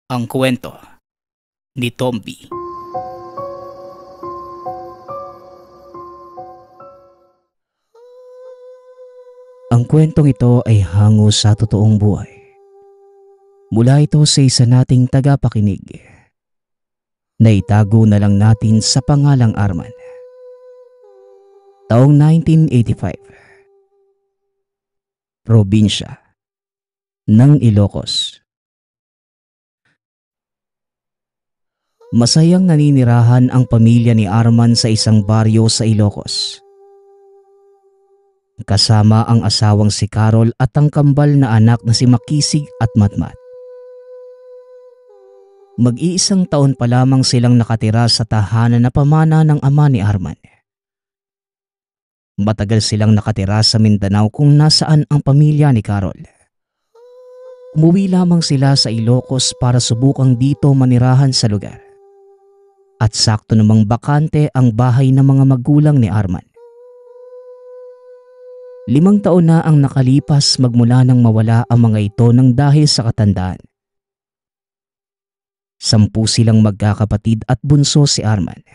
Ang kwento ni Tomby. Ang kwentong ito ay hango sa totoong buhay. Mula ito sa isa nating tagapakinig. Naitago na lang natin sa pangalang Arman. Taong 1985. Probinsya ng Ilocos. Masayang naninirahan ang pamilya ni Arman sa isang baryo sa Ilocos. Kasama ang asawang si Carol at ang kambal na anak na si Makisig at Matmat. Mag-iisang taon pa lamang silang nakatira sa tahanan na pamana ng ama ni Arman. Matagal silang nakatira sa Mindanao kung nasaan ang pamilya ni Carol. Umuwi lamang sila sa Ilocos para subukang dito manirahan sa lugar. At sakto namang bakante ang bahay ng mga magulang ni Arman. 5 taon na ang nakalipas magmula nang mawala ang mga ito nang dahil sa katandaan. 10 silang magkakapatid at bunso si Arman.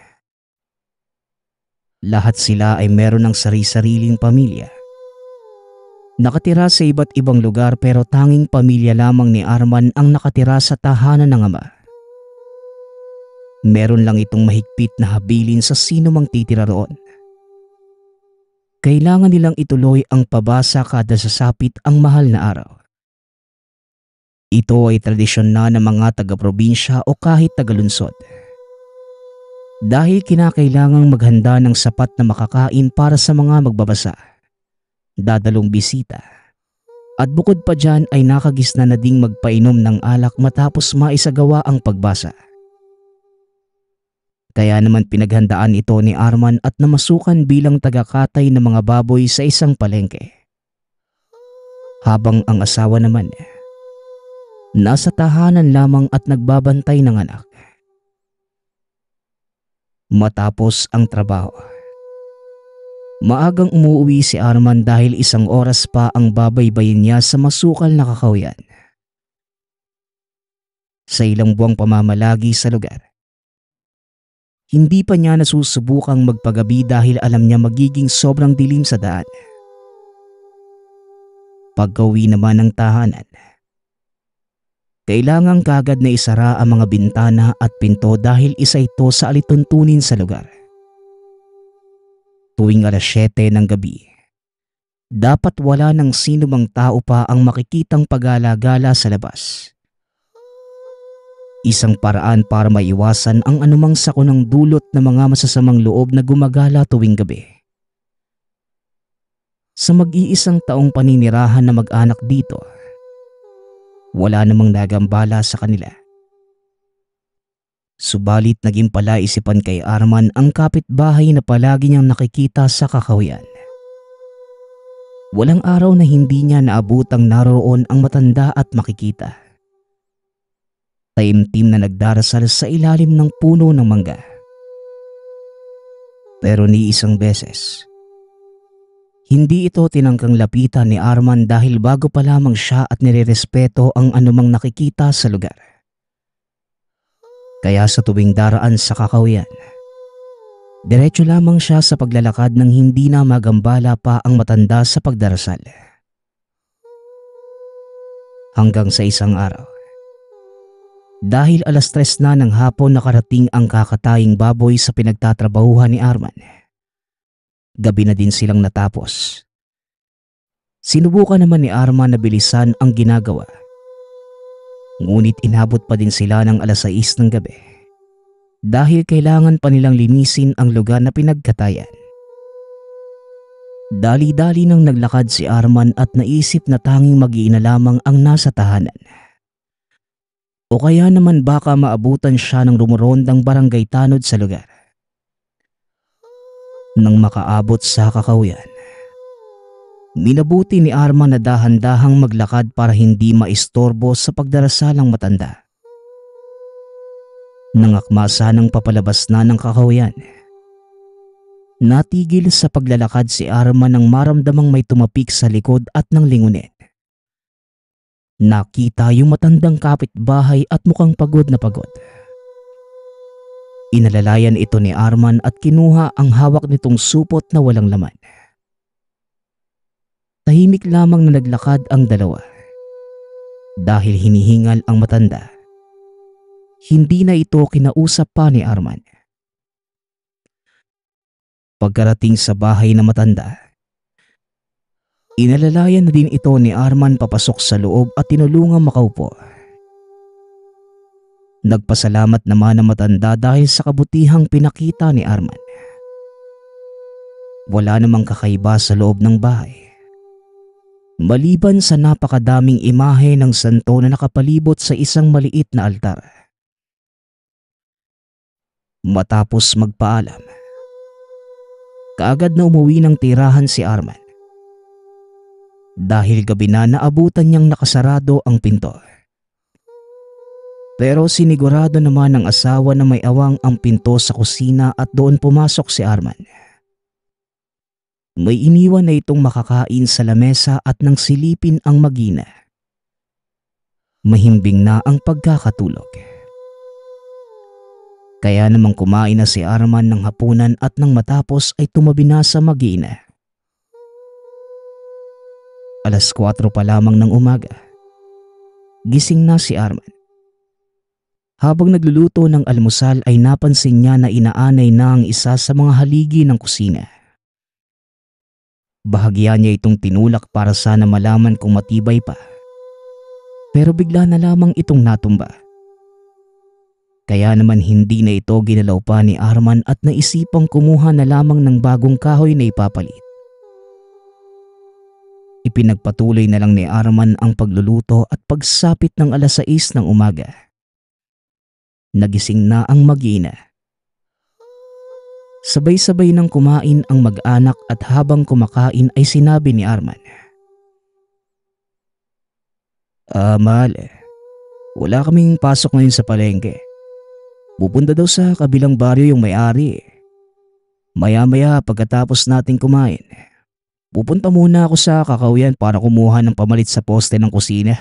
Lahat sila ay meron ng sari-sariling pamilya. Nakatira sa iba't ibang lugar pero tanging pamilya lamang ni Arman ang nakatira sa tahanan ng ama. Meron lang itong mahigpit na habilin sa sino mang titira roon. Kailangan nilang ituloy ang pabasa kada sasapit ang mahal na araw. Ito ay tradisyon na ng mga taga-probinsya o kahit taga-lungsod. Dahil kinakailangang maghanda ng sapat na makakain para sa mga magbabasa, dadalong bisita, at bukod pa dyan ay nakagisna na ding magpainom ng alak matapos maisagawa ang pagbasa. Kaya naman pinaghandaan ito ni Arman at namasukan bilang tagakatay ng mga baboy sa isang palengke. Habang ang asawa naman, nasa tahanan lamang at nagbabantay ng anak. Matapos ang trabaho, maagang umuwi si Arman dahil 1 oras pa ang babaybayin niya sa masukal na kakahuyan. Sa ilang buwang pamamalagi sa lugar, hindi pa niya nasusubukang magpagabi dahil alam niya magiging sobrang dilim sa daan. Pagka-uwi naman ng tahanan, kailangang kagad na isara ang mga bintana at pinto dahil isa ito sa alituntunin sa lugar. Tuwing 7:00 ng gabi, dapat wala ng sino mang tao pa ang makikitang pagala-gala sa labas. Isang paraan para maiwasan ang anumang sakunang dulot ng mga masasamang loob na gumagala tuwing gabi. Sa mag-iisang taong paninirahan na mag-anak dito, wala namang nagambala sa kanila. Subalit naging palaisipan kay Arman ang kapitbahay na palagi niyang nakikita sa kakahuyan. Walang araw na hindi niya naabutang naroon ang matanda at makikita. Taimtim na nagdarasal sa ilalim ng puno ng mangga. Pero ni isang beses, hindi ito tinangkang lapitan ni Arman dahil bago pa lamang siya at nirerespeto ang anumang nakikita sa lugar. Kaya sa tuwing daraan sa kakahuyan, diretso lamang siya sa paglalakad nang hindi na magambala pa ang matanda sa pagdarasal. Hanggang sa isang araw, dahil 3:00 na ng hapon nakarating ang kakataying baboy sa pinagtatrabahuhan ni Arman, gabi na din silang natapos. Sinubukan naman ni Arman na bilisan ang ginagawa. Ngunit inabot pa din sila ng 6:00 ng gabi dahil kailangan pa nilang linisin ang lugar na pinagkatayan. Dali-dali nang naglakad si Arman at naisip na tanging mag-iina lamang ang nasa tahanan. O kaya naman baka maabutan siya ng rumorondang barangay tanod sa lugar. Nang makaabot sa kakahuyan, minabuti ni Arman na dahan-dahang maglakad para hindi maistorbo sa pagdarasalang matanda. Nang akmasa ng papalabas na ng kakahuyan, natigil sa paglalakad si Arman nang maramdamang may tumapik sa likod at nang lingunin. Nakita yung matandang kapitbahay at mukhang pagod na pagod. Inalalayan ito ni Arman at kinuha ang hawak nitong supot na walang laman. Tahimik lamang na naglakad ang dalawa. Dahil hinihingal ang matanda, hindi na ito kinausap pa ni Arman. Pagkarating sa bahay na matanda, inalalayan na din ito ni Arman papasok sa loob at tinulungang makaupo. Nagpasalamat naman ang matanda dahil sa kabutihang pinakita ni Arman. Wala namang kakaiba sa loob ng bahay, maliban sa napakadaming imahe ng santo na nakapalibot sa isang maliit na altar. Matapos magpaalam, kaagad na umuwi ng tirahan si Arman. Dahil gabi na naabutan niyang nakasarado ang pinto. Pero sinigurado naman ng asawa na may awang ang pinto sa kusina at doon pumasok si Arman. May iniwan na itong makakain sa lamesa at nang silipin ang magina, mahimbing na ang pagkakatulog. Kaya namang kumain na si Arman ng hapunan at nang matapos ay tumabi na sa magina. 4:00 pa lamang ng umaga, gising na si Arman. Habang nagluluto ng almusal ay napansin niya na inaanay na ang isa sa mga haligi ng kusina. Bahagya niya itong tinulak para sana malaman kung matibay pa. Pero bigla na lamang itong natumba. Kaya naman hindi na ito ginalaw pa ni Arman at naisipang kumuha na lamang ng bagong kahoy na ipapalit. Ipinagpatuloy na lang ni Arman ang pagluluto at pagsapit ng 6:00 ng umaga, nagising na ang mag-ina. Sabay-sabay nang kumain ang mag-anak at habang kumakain ay sinabi ni Arman, Mahal, wala kaming pasok ngayon sa palengke. Pupunta daw sa kabilang baryo yung may-ari. Maya-maya pagkatapos nating kumain, pupunta muna ako sa kakahuyan para kumuha ng pamalit sa poste ng kusina.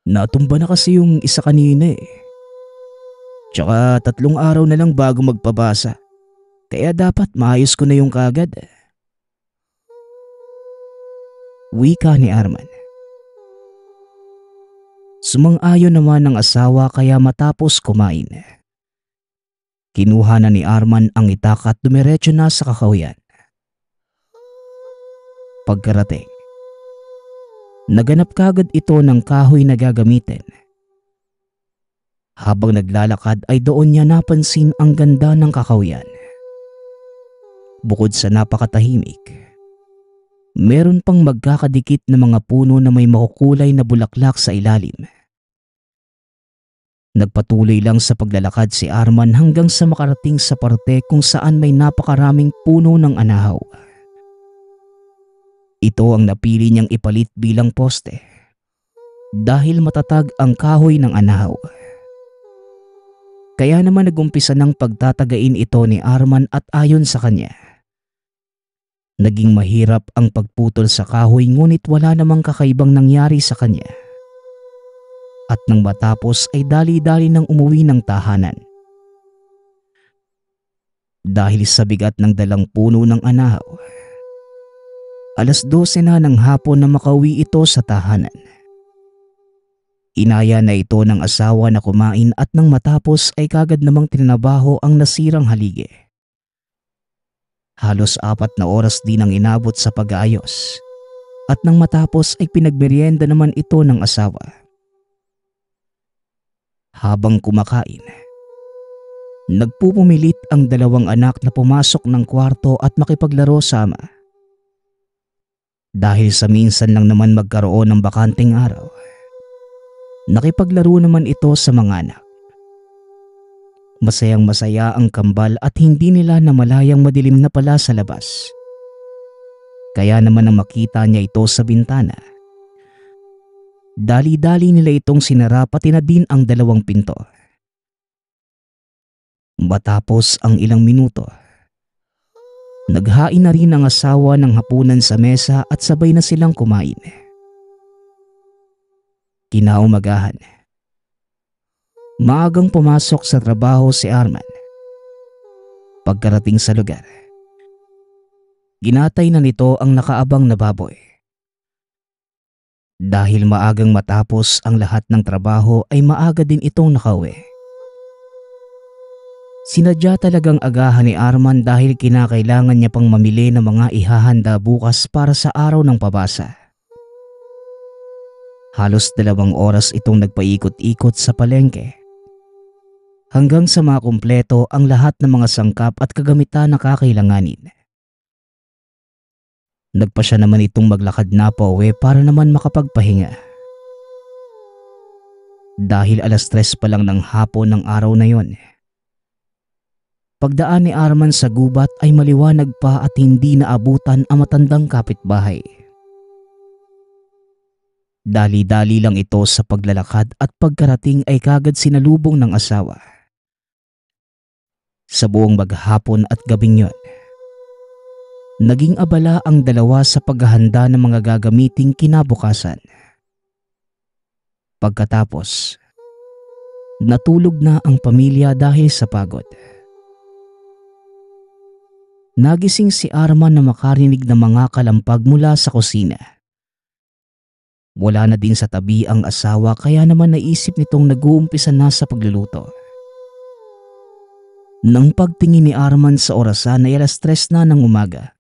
Natumba na kasi yung isa kanina eh. Tsaka 3 araw na lang bago magpabasa. Kaya dapat maayos ko na yung kagad. Wika ni Arman. Sumang-ayon naman ng asawa kaya matapos kumain, kinuha na ni Arman ang itak at dumiretso na sa kakahuyan. Pagkarating, naganap kagad ito ng kahoy na gagamitin. Habang naglalakad ay doon niya napansin ang ganda ng kakahuyan. Bukod sa napakatahimik, meron pang magkakadikit na mga puno na may makukulay na bulaklak sa ilalim. Nagpatuloy lang sa paglalakad si Arman hanggang sa makarating sa parte kung saan may napakaraming puno ng anahaw. Ito ang napili niyang ipalit bilang poste dahil matatag ang kahoy ng anahaw. Kaya naman nagumpisa ng pagtatagain ito ni Arman at ayon sa kanya, naging mahirap ang pagputol sa kahoy ngunit wala namang kakaibang nangyari sa kanya. At nang matapos ay dali-dali nang umuwi ng tahanan. Dahil sa bigat ng dalang puno ng anahaw, 12:00 na ng hapon na makauwi ito sa tahanan. Inaya na ito ng asawa na kumain at nang matapos ay kagad namang trinabaho ang nasirang haligi. Halos 4 na oras din ang inabot sa pag-aayos at nang matapos ay pinagmeryenda naman ito ng asawa. Habang kumakain, nagpupumilit ang 2 anak na pumasok ng kwarto at makipaglaro sa ama. Dahil sa minsan lang naman magkaroon ng bakanteng araw, nakipaglaro naman ito sa mga anak. Masayang masaya ang kambal at hindi nila namalayang madilim na pala sa labas. Kaya naman nang makita niya ito sa bintana, dali-dali nila itong sinara pati na din ang 2 pinto. Matapos ang ilang minuto, naghain na rin ang asawa ng hapunan sa mesa at sabay na silang kumain. Kinaumagahan, maagang pumasok sa trabaho si Arman. Pagkarating sa lugar, ginatay na nito ang nakaabang na baboy. Dahil maagang matapos ang lahat ng trabaho ay maaga din itong nakauwi. Sinadya talagang agahan ni Arman dahil kinakailangan niya pang mamili ng mga ihahanda bukas para sa araw ng pabasa. Halos 2 oras itong nagpaikot-ikot sa palengke hanggang sa makumpleto ang lahat ng mga sangkap at kagamitan na kakailanganin. Nagpa siya naman itong maglakad na pauwi para naman makapagpahinga. Dahil 3:00 pa lang ng hapon ng araw na yon, pagdaan ni Arman sa gubat ay maliwanag pa at hindi naabutan ang matandang kapitbahay. Dali-dali lang ito sa paglalakad at pagkarating ay kagad sinalubong ng asawa. Sa buong maghapon at gabing yon, naging abala ang dalawa sa paghahanda ng mga gagamiting kinabukasan. Pagkatapos, natulog na ang pamilya dahil sa pagod. Nagising si Arman na makarinig ng mga kalampag mula sa kusina. Wala na din sa tabi ang asawa kaya naman naisip nitong nag-uumpisa na sa pagluluto. Nang pagtingin ni Arman sa orasan ay 3:00 na ng umaga.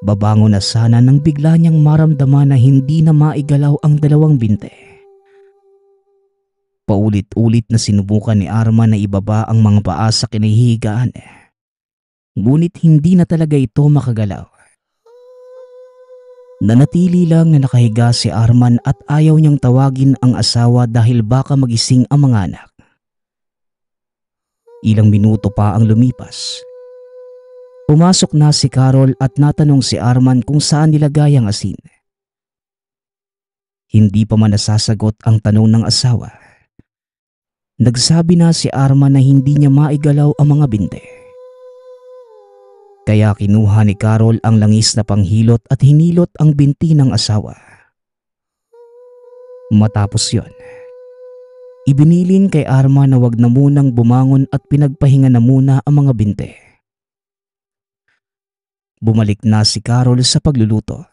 Babango na sana nang bigla niyang maramdaman na hindi na maigalaw ang 2 binte. Paulit-ulit na sinubukan ni Arman na ibaba ang mga paa sa kinahihigaan. Ngunit hindi na talaga ito makagalaw. Nanatili lang na nakahiga si Arman at ayaw niyang tawagin ang asawa dahil baka magising ang mga anak. Ilang minuto pa ang lumipas. Pumasok na si Carol at natanong si Arman kung saan nilagay ang asin. Hindi pa man nasasagot ang tanong ng asawa. Nagsabi na si Arman na hindi niya maigalaw ang mga binte. Kaya kinuha ni Carol ang langis na panghilot at hinilot ang binti ng asawa. Matapos yon, ibinilin kay Arman na wag na munang bumangon at pinagpahinga na muna ang mga binte. Bumalik na si Carol sa pagluluto.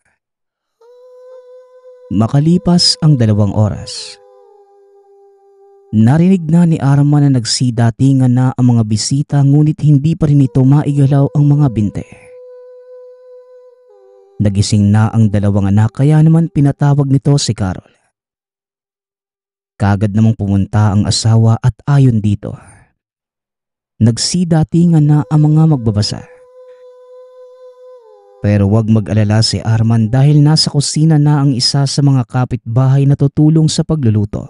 Makalipas ang 2 oras, narinig na ni Arman na nagsidatingan na ang mga bisita ngunit hindi pa rin ito maigalaw ang mga binte. Nagising na ang 2 anak kaya naman pinatawag nito si Carol. Kagad namang pumunta ang asawa at ayon dito, nagsidatingan na ang mga magbabasa. Pero wag mag-alala si Arman dahil nasa kusina na ang isa sa mga kapitbahay na tutulong sa pagluluto.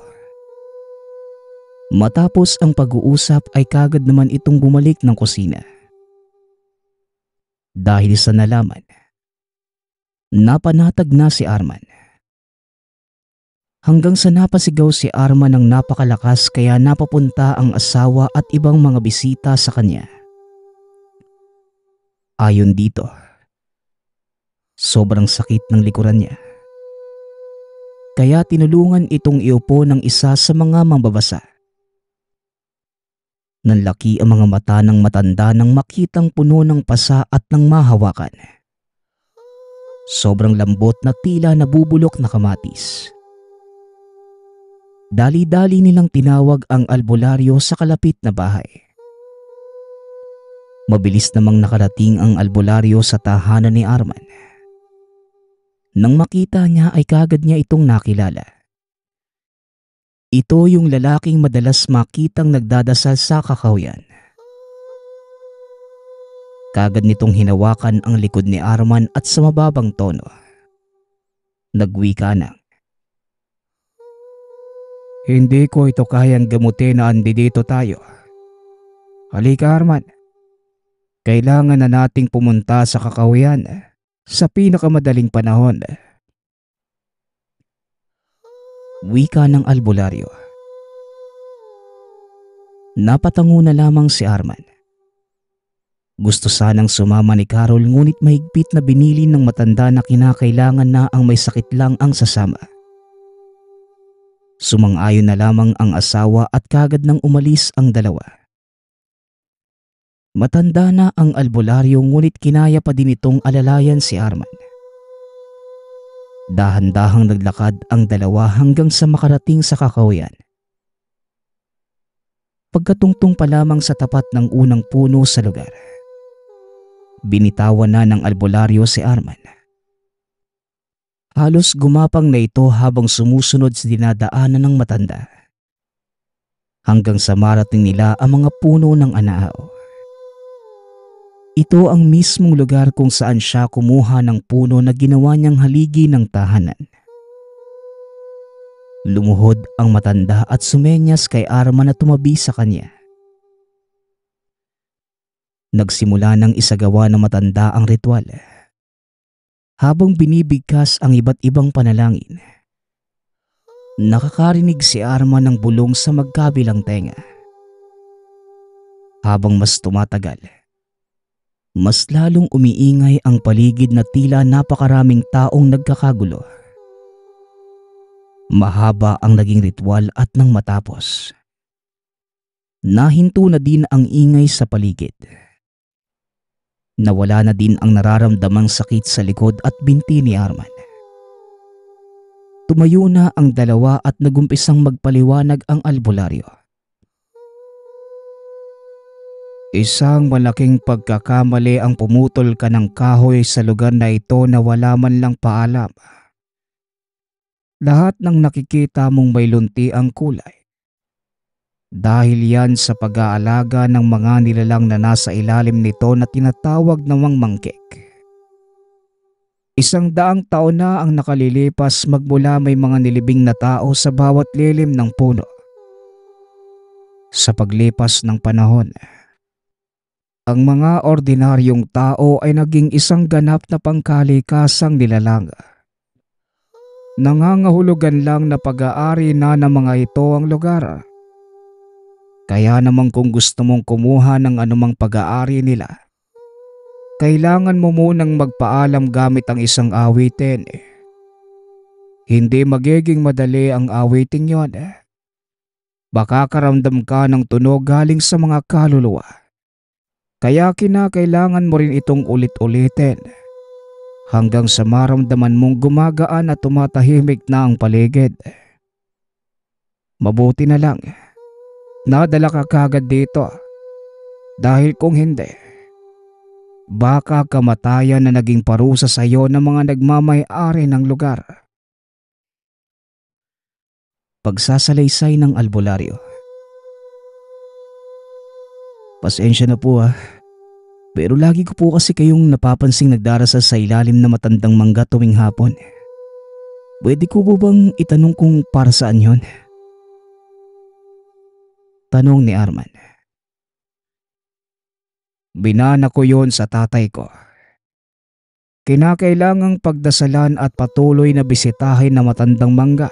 Matapos ang pag-uusap ay kagad naman itong bumalik ng kusina. Dahil sa nalaman, napanatag na si Arman. Hanggang sa napasigaw si Arman ng napakalakas kaya napapunta ang asawa at ibang mga bisita sa kanya. Ayon dito, sobrang sakit ng likuran niya. Kaya tinulungan itong iupo ng isa sa mga mambabasa. Nanlaki ang mga mata ng matanda nang makitang puno ng pasa at ng mahawakan. Sobrang lambot na tila nabubulok na kamatis. Dali-dali nilang tinawag ang albularyo sa kalapit na bahay. Mabilis namang nakarating ang albularyo sa tahanan ni Arman. Nang makita niya ay kagad niya itong nakilala. Ito yung lalaking madalas makitang nagdadasal sa kakahuyan. Kagad nitong hinawakan ang likod ni Arman at sa mababang tono, nagwika na, "Hindi ko ito kayang gamutin na andi dito tayo. Halika Arman, kailangan na nating pumunta sa kakahuyan sa pinakamadaling panahon." Wika ng albularyo. Napatango na lamang si Arman. Gusto sanang sumama ni Carol ngunit mahigpit na binili ng matanda na kinakailangan na ang may sakit lang ang sasama. Sumang-ayon na lamang ang asawa at kagad nang umalis ang dalawa. Matanda na ang albularyo ngunit kinaya pa din itong alalayan si Arman. Dahan-dahang naglakad ang dalawa hanggang sa makarating sa kakahuyan. Pagkatungtong pa lamang sa tapat ng unang puno sa lugar, binitawan na ng albularyo si Arman. Halos gumapang na ito habang sumusunod sa dinadaanan ng matanda, hanggang sa marating nila ang mga puno ng anao. Ito ang mismong lugar kung saan siya kumuha ng puno na ginawa niyang haligi ng tahanan. Lumuhod ang matanda at sumenyas kay Arman na tumabi sa kanya. Nagsimula ng isagawa ng matanda ang ritual. Habang binibigkas ang iba't ibang panalangin, nakakarinig si Arman ng bulong sa magkabilang tenga. Habang mas tumatagal, mas lalong umiingay ang paligid na tila napakaraming taong nagkakagulo. Mahaba ang naging ritual at nang matapos, nahinto na din ang ingay sa paligid. Nawala na din ang nararamdamang sakit sa likod at binti ni Arman. Tumayo na ang dalawa at nagumpisang magpaliwanag ang albularyo. Isang malaking pagkakamali ang pumutol ka ng kahoy sa lugar na ito na wala man lang paalam. Lahat ng nakikita mong may lunti ang kulay. Dahil yan sa pag-aalaga ng mga nilalang na nasa ilalim nito na tinatawag na mangmangkik. 100 taon na ang nakalilipas magmula may mga nilibing na tao sa bawat lilim ng puno. Sa paglipas ng panahon, ang mga ordinaryong tao ay naging isang ganap na pangkalikasang nilalang. Nangangahulugan lang na pag-aari na ng mga ito ang lugar. Kaya naman kung gusto mong kumuha ng anumang pag-aari nila, kailangan mo munang magpaalam gamit ang isang awitin. Hindi magiging madali ang awitin yon. Baka karamdam ka ng tunog galing sa mga kaluluwa. Kaya kinakailangan mo rin itong ulit-ulitin hanggang sa maramdaman mong gumagaan at tumatahimik na ang paligid. Mabuti na lang, nadala ka kagad dito. Dahil kung hindi, baka kamatayan na naging parusa sa iyo ng mga nagmamay-ari ng lugar. Pagsasalaysay ng albularyo. Pasensya na po pero lagi ko po kasi kayong napapansing nagdarasal sa ilalim na matandang mangga tuwing hapon. Pwede ko po bang itanong kung para saan yon? Tanong ni Arman. Binana ko yon sa tatay ko. Kinakailangang pagdasalan at patuloy na bisitahin na matandang mangga.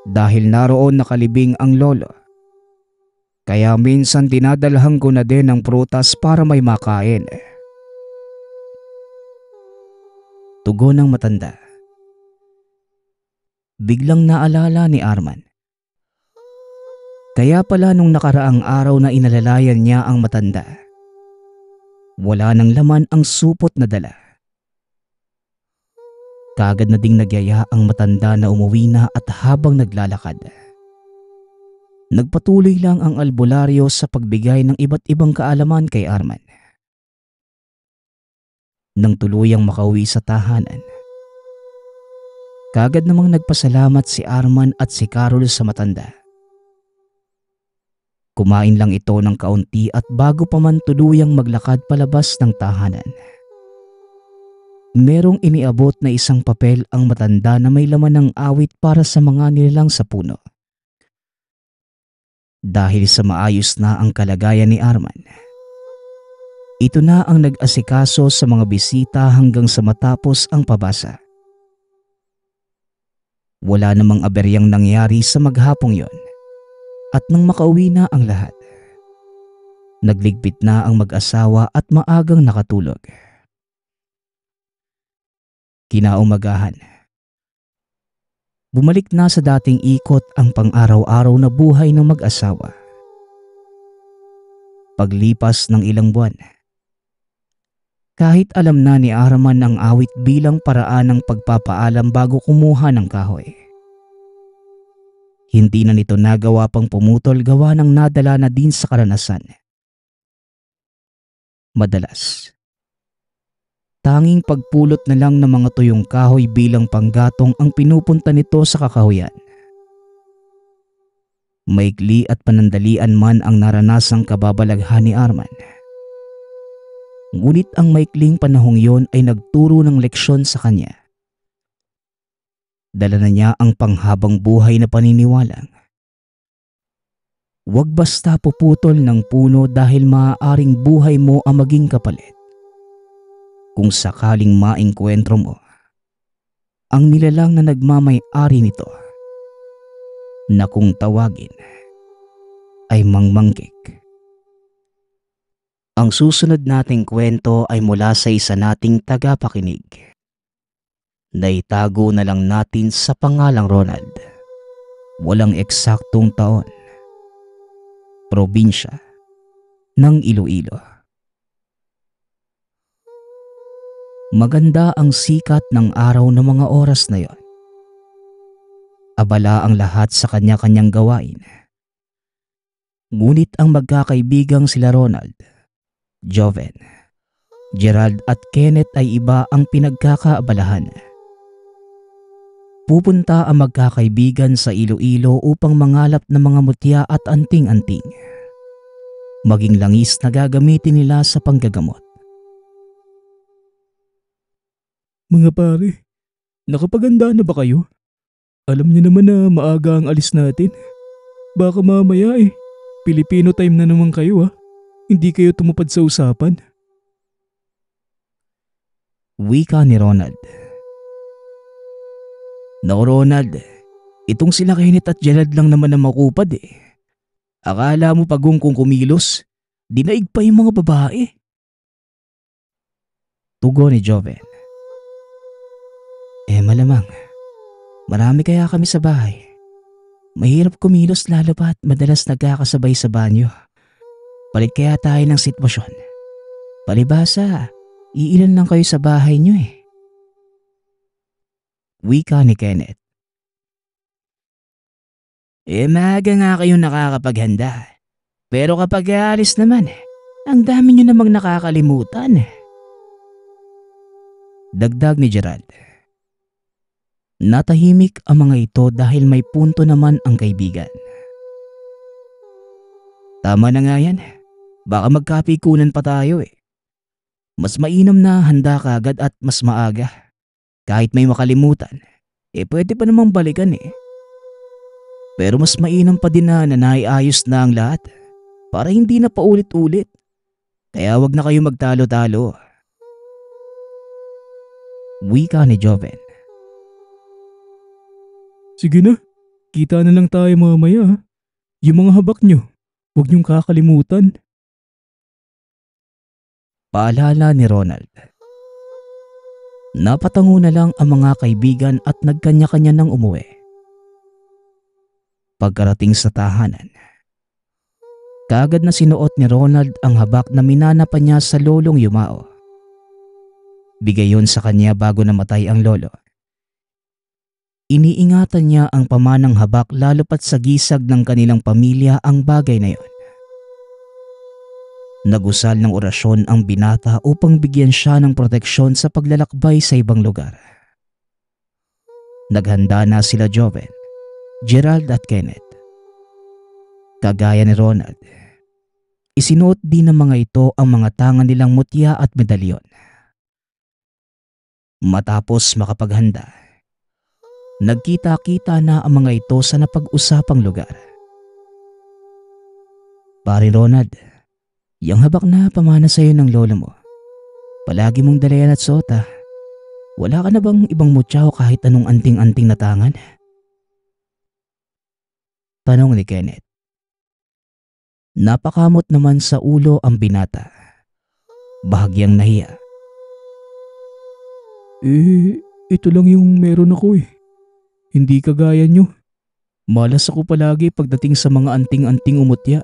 Dahil naroon nakalibing ang lolo. Kaya minsan dinadalhan ko na din ng prutas para may makain. Tugon ng matanda. Biglang naalala ni Arman. Kaya pala nung nakaraang araw na inalalayan niya ang matanda, wala nang laman ang supot na dala. Kaagad na ding nagyaya ang matanda na umuwi na at habang naglalakad, nagpatuloy lang ang albularyo sa pagbigay ng iba't ibang kaalaman kay Arman. Nang tuluyang makauwi sa tahanan, kaagad namang nagpasalamat si Arman at si Carol sa matanda. Kumain lang ito ng kaunti at bago pa man tuluyang maglakad palabas ng tahanan, merong iniabot na isang papel ang matanda na may laman ng awit para sa mga nilalang sa puno. Dahil sa maayos na ang kalagayan ni Arman, ito na ang nag-asikaso sa mga bisita hanggang sa matapos ang pabasa. Wala namang aberyang nangyari sa maghapong yon at nang makauwi na ang lahat, nagligpit na ang mag-asawa at maagang nakatulog. Kinaumagahan, Bumalik na sa dating ikot ang pang-araw-araw na buhay ng mag-asawa. Paglipas ng ilang buwan, kahit alam na ni Arman ang awit bilang paraan ng pagpapaalam bago kumuha ng kahoy, hindi na nito nagawa pang pumutol gawa ng nadala na din sa karanasan. Madalas, tanging pagpulot na lang ng mga tuyong kahoy bilang panggatong ang pinupunta nito sa kakahuyan. Maikli at panandalian man ang naranasang kababalaghan ni Arman. Ngunit ang maikling panahong yon ay nagturo ng leksyon sa kanya. Dala na niya ang panghabang buhay na paniniwalang huwag basta puputol ng puno dahil maaaring buhay mo ang maging kapalit. Kung sakaling maengkwentro mo ang nilalang na nagmamay-ari nito, na kung tawagin ay mangmanggik. Ang susunod nating kwento ay mula sa isa nating tagapakinig. Naitago na lang natin sa pangalang Ronald. Walang eksaktong taon. Probinsya ng Iloilo. Maganda ang sikat ng araw ng mga oras na yon. Abala ang lahat sa kanya-kanyang gawain. Ngunit ang magkakaibigang sila Ronald, Joven, Gerald at Kenneth ay iba ang pinagkakaabalahan. Pupunta ang magkakaibigan sa Iloilo upang mangalap ng mga mutya at anting-anting. Maging langis na gagamitin nila sa panggagamot. Mga pare, nakapaganda na ba kayo? Alam niyo naman na maaga ang alis natin. Baka mamaya Filipino time na naman kayo ha. Hindi kayo tumupad sa usapan. Wika ni Ronald. Naku Ronald, itong sila Kenneth at Gerald lang naman na makupad Akala mo pagong kung kumilos, dinaig pa yung mga babae. Tugon ni Joven. Malamang. Marami kaya kami sa bahay. Mahirap kumilos lalo pa at madalas nagkakasabay sa banyo. Palit kaya tayo ng sitwasyon. Palibasa, iilan lang kayo sa bahay nyo Wika ni Kenneth. Maaga nga kayong nakakapaghanda. Pero kapag aalis naman, ang dami nyo namang nakakalimutan. Dagdag ni Gerald. Natahimik ang mga ito dahil may punto naman ang kaibigan. Tama na nga yan. Baka magkapikunan pa tayo Mas mainam na handa ka agad at mas maaga. Kahit may makalimutan, pwede pa namang balikan Pero mas mainam pa din na naiayos na ang lahat para hindi na paulit-ulit. Kaya wag na kayo magtalo-talo. Wika ni Joven. Sige na, kita na lang tayo mamaya ha. Yung mga habak nyo, huwag niyong kakalimutan. Paalala ni Ronald. Napatango na lang ang mga kaibigan at nagkanya-kanya nang umuwi. Pagkarating sa tahanan, kaagad na sinuot ni Ronald ang habak na minana pa niya sa lolong Yumao. Bigay yon sa kanya bago namatay ang lolo. Iniingatan niya ang pamanang habak lalo pat sa gisag ng kanilang pamilya ang bagay na yon. Nagusal ng orasyon ang binata upang bigyan siya ng proteksyon sa paglalakbay sa ibang lugar. Naghanda na sila Joven, Gerald at Kenneth. Kagaya ni Ronald, isinuot din ng mga ito ang mga tangan nilang mutya at medalyon. Matapos makapaghanda, nagkita-kita na ang mga ito sa napag-usapang lugar. Pare Ronald, yung habak na pamana sa'yo ng lola mo, palagi mong dalayan at sota. Wala ka na bang ibang mutya o kahit anong anting-anting na tangan? Tanong ni Kenneth. Napakamot naman sa ulo ang binata. Bahagyang nahiya. Ito lang yung meron ako Hindi kagaya nyo. Malas ako palagi pagdating sa mga anting-anting umutya.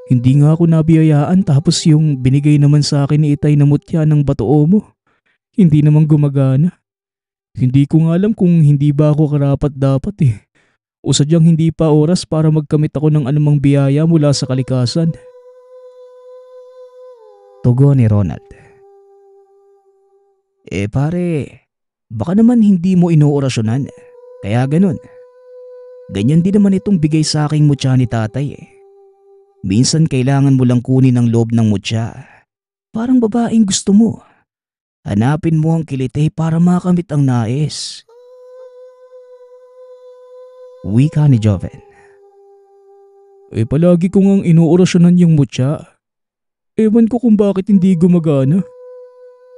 Hindi nga ako nabiyayaan tapos yung binigay naman sa akin ni Itay na mutya ng batoo mo. Hindi naman gumagana. Hindi ko nga alam kung hindi ba ako karapat dapat eh. O sadyang hindi pa oras para magkamit ako ng anumang biyaya mula sa kalikasan. Tugon ni Ronald. Pare, baka naman hindi mo inoorasyonan. Kaya ganun. Ganyan din naman itong bigay sa aking mutya ni tatay eh. Minsan kailangan mo lang kunin ang loob ng mutya. Parang babaeng gusto mo. Hanapin mo ang kilite para makamit ang nais. Wika ni Joven. Palagi ko ngang inoorasyonan yung mutya. Ewan ko kung bakit hindi gumagana.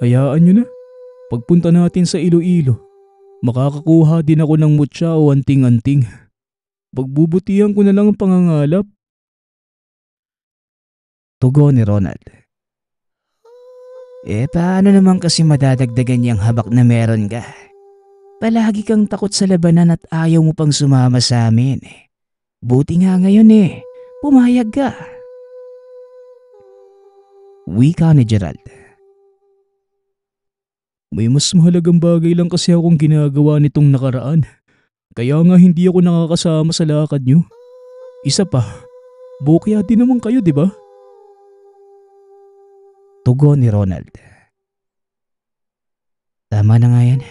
Hayaan nyo na. Pagpunta natin sa Iloilo, makakakuha din ako ng mutya o anting-anting. Pagbubutihan ko na lang ang pangangalap. Tugon ni Ronald. Paano naman kasi madadagdagan yung habak na meron ka? Palagi kang takot sa labanan at ayaw mo pang sumama sa amin. Buti nga ngayon pumayag ka. Wika ni Gerald. May mas mahalagang bagay lang kasi akong ginagawa nitong nakaraan. Kaya nga hindi ako nakakasama sa lakad nyo. Isa pa, bukya din naman kayo, di ba? Tugon ni Ronald. Tama na nga yan.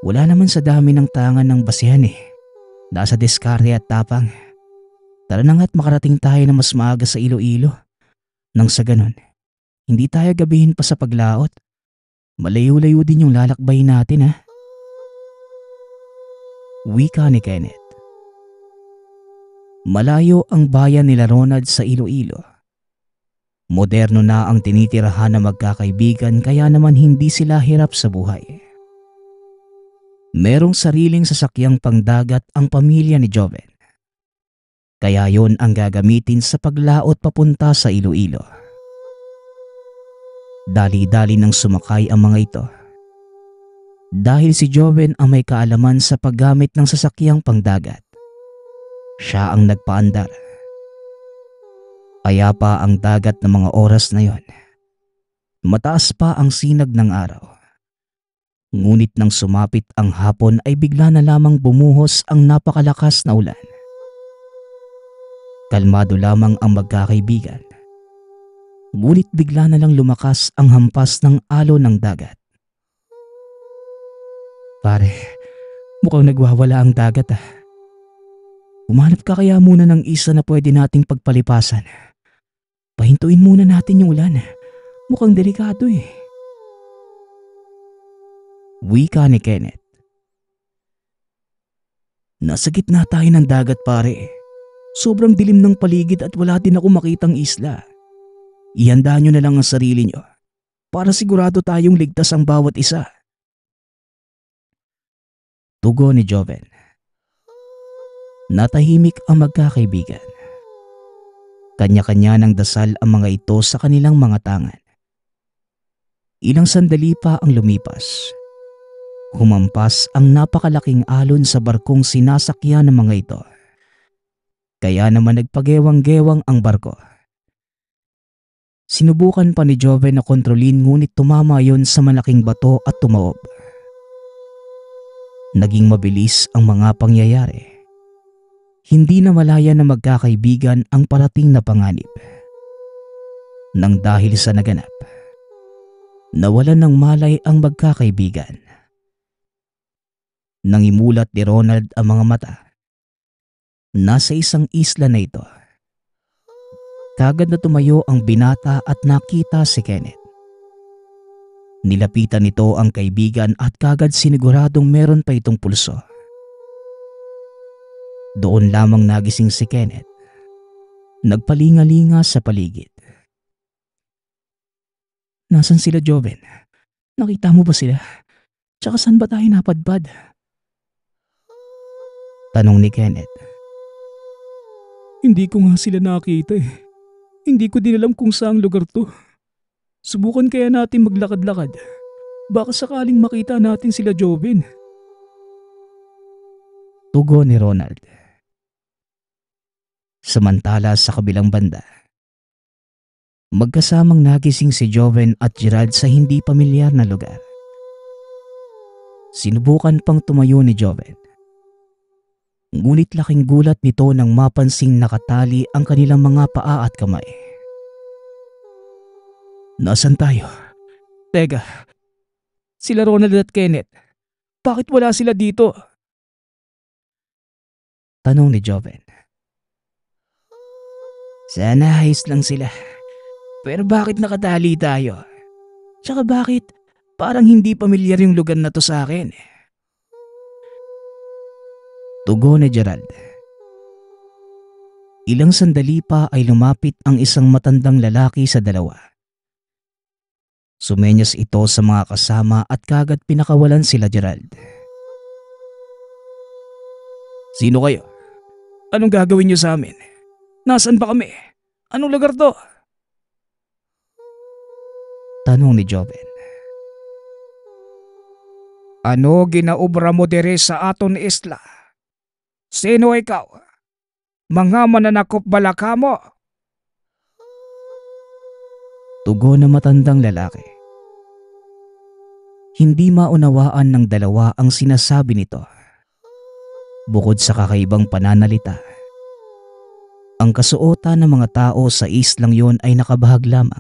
Wala naman sa dami ng tangan ng basihan Nasa diskarte at tapang. Tara na nga't makarating tayo na mas maaga sa Iloilo. Nang sa ganon, hindi tayo gabihin pa sa paglaot. Malayo-layo din yung lalakbayin natin Wika ni Kenneth. Malayo ang bayan nila Ronald sa Iloilo. Moderno na ang tinitirahan na magkakaibigan kaya naman hindi sila hirap sa buhay. Merong sariling sasakyang pangdagat ang pamilya ni Joven. Kaya yon ang gagamitin sa paglaot papunta sa Iloilo. Dali-dali nang sumakay ang mga ito. Dahil si Joven ang may kaalaman sa paggamit ng sasakyang pangdagat. Siya ang nagpaandar. Kaya pa ang dagat ng mga oras na yon. Mataas pa ang sinag ng araw. Ngunit nang sumapit ang hapon ay bigla na lamang bumuhos ang napakalakas na ulan. Kalmado lamang ang magkakaibigan. Ngunit bigla na lang lumakas ang hampas ng alon ng dagat. Pare, mukhang nagwawala ang dagat Umanap ka kaya muna ng isa na pwede nating pagpalipasan. Pahintuin muna natin yung ulan. Mukhang delikado Wika ni Kenneth. Nasa gitna tayo ng dagat pare. Sobrang dilim ng paligid at wala din ako makitang isla. Ihanda nyo na lang ang sarili nyo para sigurado tayong ligtas ang bawat isa. Tugon ni Joven. Natahimik ang magkakaibigan. Kanya-kanya ng dasal ang mga ito sa kanilang mga tangan. Ilang sandali pa ang lumipas. Humampas ang napakalaking alon sa barkong sinasakyan ng mga ito. Kaya naman nagpagewang-gewang ang barko. Sinubukan pa ni Joven na kontrolin ngunit tumama yon sa malaking bato at tumaob. Naging mabilis ang mga pangyayari. Hindi na malaya na magkakaibigan ang parating na panganib. Nang dahil sa naganap, nawalan ng malay ang magkakaibigan. Nangimulat ni Ronald ang mga mata. Nasa isang isla na ito. Kagad na tumayo ang binata at nakita si Kenneth. Nilapitan nito ang kaibigan at kagad siniguradong meron pa itong pulso. Doon lamang nagising si Kenneth. Nagpalingalinga sa paligid. Nasaan sila, Joven? Nakita mo ba sila? Tsaka saan ba tayo napadpad? Tanong ni Kenneth. Hindi ko nga sila nakita Hindi ko din alam kung saang lugar to. Subukan kaya natin maglakad-lakad. Baka sakaling makita natin sila, Joven. Tugon ni Ronald. Samantala sa kabilang banda, magkasamang nagising si Joven at Gerald sa hindi pamilyar na lugar. Sinubukan pang tumayo ni Joven. Ngunit laking gulat nito nang mapansing nakatali ang kanilang mga paa at kamay. Nasaan tayo? Teka, sila Ronald at Kenneth. Bakit wala sila dito? Tanong ni Joven. Sana ayos lang sila. Pero bakit nakatali tayo? Tsaka bakit parang hindi pamilyar yung lugar na to sa akin? Tugon ni Gerald. Ilang sandali pa ay lumapit ang isang matandang lalaki sa dalawa. Sumenyas ito sa mga kasama at kagad pinakawalan sila Gerald. Sino kayo? Anong gagawin niyo sa amin? Nasaan ba kami? Anong lugar to? Tanong ni Joven. Ano ginaobra mo dire sa aton isla? Sino ikaw? Mga mananakop bala ka mo? Tugon ng matandang lalaki. Hindi maunawaan ng dalawa ang sinasabi nito. Bukod sa kakaibang pananalita, ang kasuotan ng mga tao sa islang yon ay nakabahag lamang.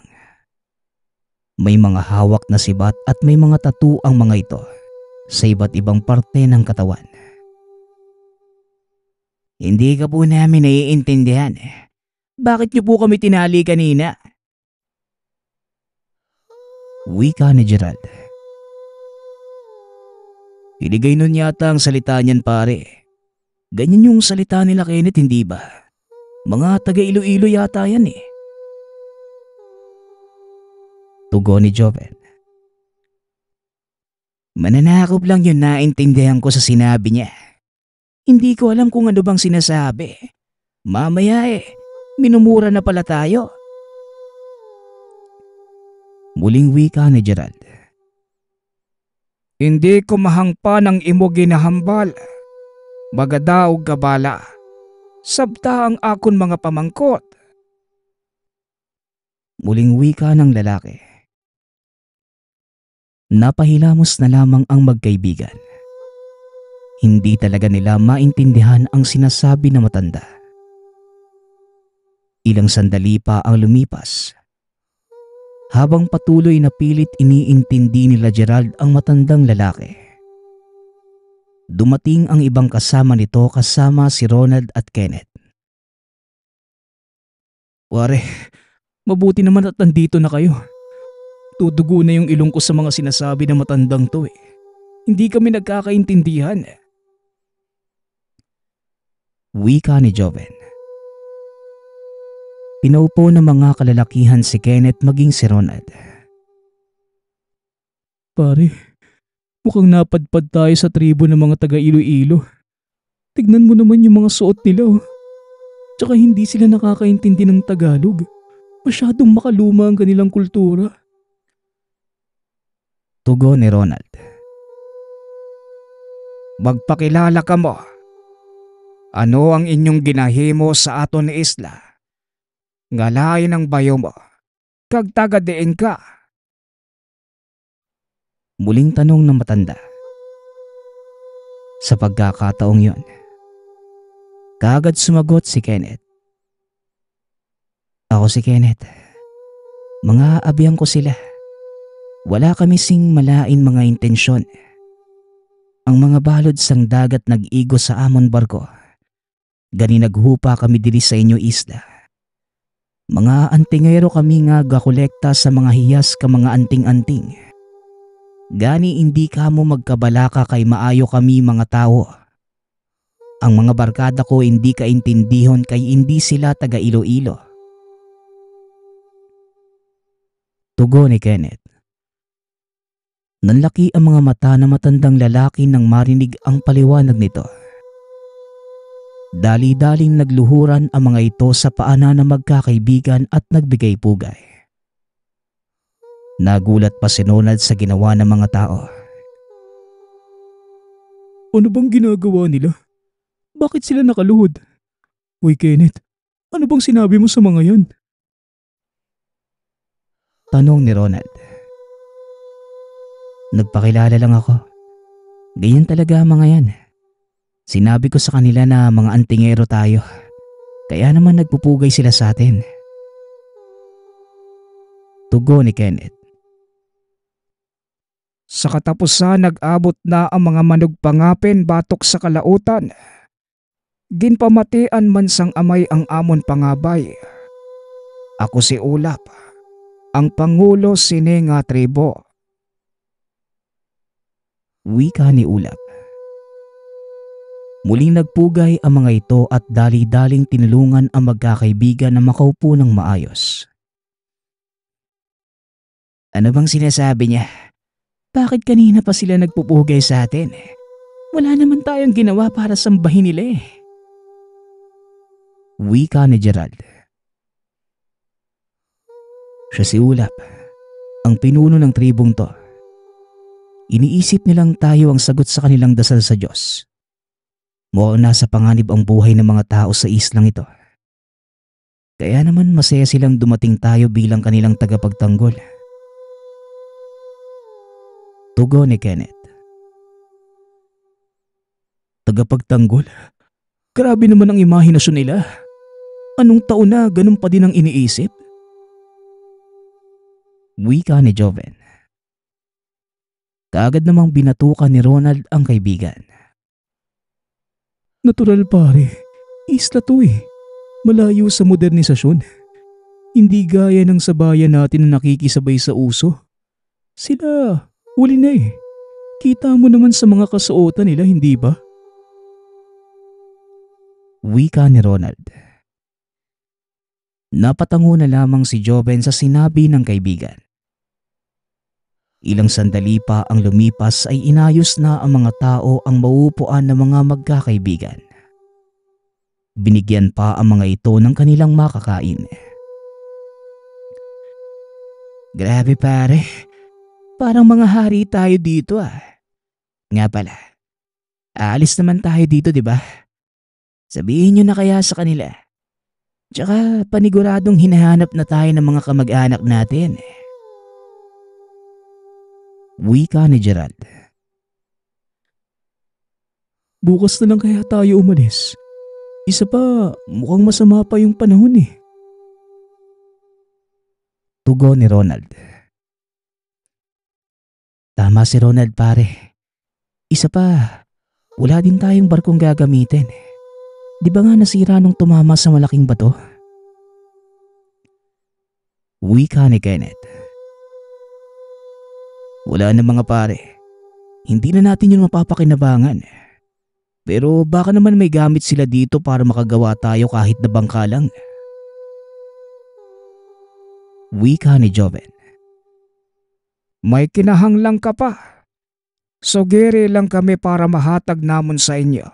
May mga hawak na sibat at may mga tattoo ang mga ito sa iba't ibang parte ng katawan. Hindi ka po namin naiintindihan. Bakit niyo po kami tinali kanina? Wika ni Gerald. Iligay nun yata ang salita niyan pare. Ganyan yung salita nila Kenneth, hindi ba? Mga taga Iloilo yata yan eh. Tugon ni Joven. Mananakop lang yun, naintindihan ko sa sinabi niya. Hindi ko alam kung ano bang sinasabi. Mamaya minumura na pala tayo. Muling wika ni Gerald. Hindi ko mahangpa ng imo ginahambal. Bagada og gabala. Sabta ang akon mga pamangkot. Muling wika ng lalaki. Napahilamos na lamang ang magkaibigan. Hindi talaga nila maintindihan ang sinasabi ng matanda. Ilang sandali pa ang lumipas. Habang patuloy na pilit iniintindi nila Gerald ang matandang lalaki. Dumating ang ibang kasama nito kasama si Ronald at Kenneth. Ware, mabuti naman at nandito na kayo. Tudugo na yung ilong ko sa mga sinasabi ng matandang to eh. Hindi kami nagkakaintindihan. Wika ni Joven. Pinaupo ng mga kalalakihan si Kenneth maging si Ronald. Pare, mukhang napadpad tayo sa tribo ng mga taga Iloilo. Tignan mo naman yung mga suot nila oh. Tsaka hindi sila nakakaintindi ng Tagalog. Masyadong makaluma ang kanilang kultura. Tugon ni Ronald. Magpakilala ka mo. Ano ang inyong ginahimo sa aton ni isla? Ngalain ang bayo mo. Kag taga-diin ka. Muling tanong ng matanda. Sa pagkakataong yon, kaagad sumagot si Kenneth. Ako si Kenneth. Mga abiyang ko sila. Wala kami sing malain mga intensyon. Ang mga balod sang dagat nag-igo sa amon barko. Gani naghupa kami diri sa inyo isla. Mga antingero kami nga gakolekta sa mga hiyas ka mga anting-anting. Gani hindi kamo magkabalaka kay maayo kami mga tao. Ang mga barkada ko hindi kaintindihon kay hindi sila taga Iloilo. Tugon ni Kenneth. Nanlaki ang mga mata na matandang lalaki nang marinig ang paliwanag nito. Dali-daling nagluhuran ang mga ito sa paanan ng magkakaibigan at nagbigay pugay. Nagulat pa si Ronald sa ginawa ng mga tao. Ano bang ginagawa nila? Bakit sila nakaluhod? Uy Kenneth, ano bang sinabi mo sa mga yan? Tanong ni Ronald. Nagpakilala lang ako. Ganyan talaga ang mga yan. Sinabi ko sa kanila na mga antingero tayo. Kaya naman nagpupugay sila sa atin. Tugon ni Kenneth. Sa katapusan nag-abot na ang mga manugpangapin batok sa kalautan. Ginpamatian man sang amay ang amon pangabay. Ako si Ulap, ang Pangulo sini nga tribo. Wika ni Ulap. Muling nagpugay ang mga ito at dali-daling tinulungan ang magkakaibigan na makaupo ng maayos. Ano bang sinasabi niya? Bakit kanina pa sila nagpupugay sa atin? Wala naman tayong ginawa para sambahin nila eh. Wika ni Gerald. Siya si Ulap, ang pinuno ng tribong to. Iniisip nilang tayo ang sagot sa kanilang dasal sa Diyos. Mukhang nasa panganib ang buhay ng mga tao sa islang ito. Kaya naman masaya silang dumating tayo bilang kanilang tagapagtanggol. Tugon ni Kenneth. Tagapagtanggol? Grabe naman ang imahinasyon nila. Anong taon na ganun pa din ang iniisip? Wika ni Joven. Kaagad namang binatukan ni Ronald ang kaibigan. Natural pare, isla to eh. Malayo sa modernisasyon. Hindi gaya ng sa bayan natin na nakikisabay sa uso. Sila, huli na eh. Kita mo naman sa mga kasuotan nila, hindi ba? Wika ni Ronald. Napatango na lamang si Joven sa sinabi ng kaibigan. Ilang sandali pa ang lumipas ay inayos na ang mga tao ang mauupuan ng mga magkakaibigan. Binigyan pa ang mga ito ng kanilang makakain. Grabe pare, parang mga hari tayo dito ah. Nga pala, aalis naman tayo dito di ba? Sabihin nyo na kaya sa kanila. Tsaka paniguradong hinahanap na tayo ng mga kamag-anak natin. Wika ni Gerald. Bukas na lang kaya tayo umalis. Isa pa, mukhang masama pa yung panahon eh. Tugon ni Ronald. Tama si Ronald pare. Isa pa, wala din tayong barkong gagamitin. Di ba nga nasira nung tumama sa malaking bato? Wika ni Kenneth. Wala na mga pare. Hindi na natin yun mapapakinabangan. Pero baka naman may gamit sila dito para makagawa tayo kahit na bangka lang. Wika ni Joven. May kinahanglang ka pa. Sugiri lang kami para mahatag namon sa inyo.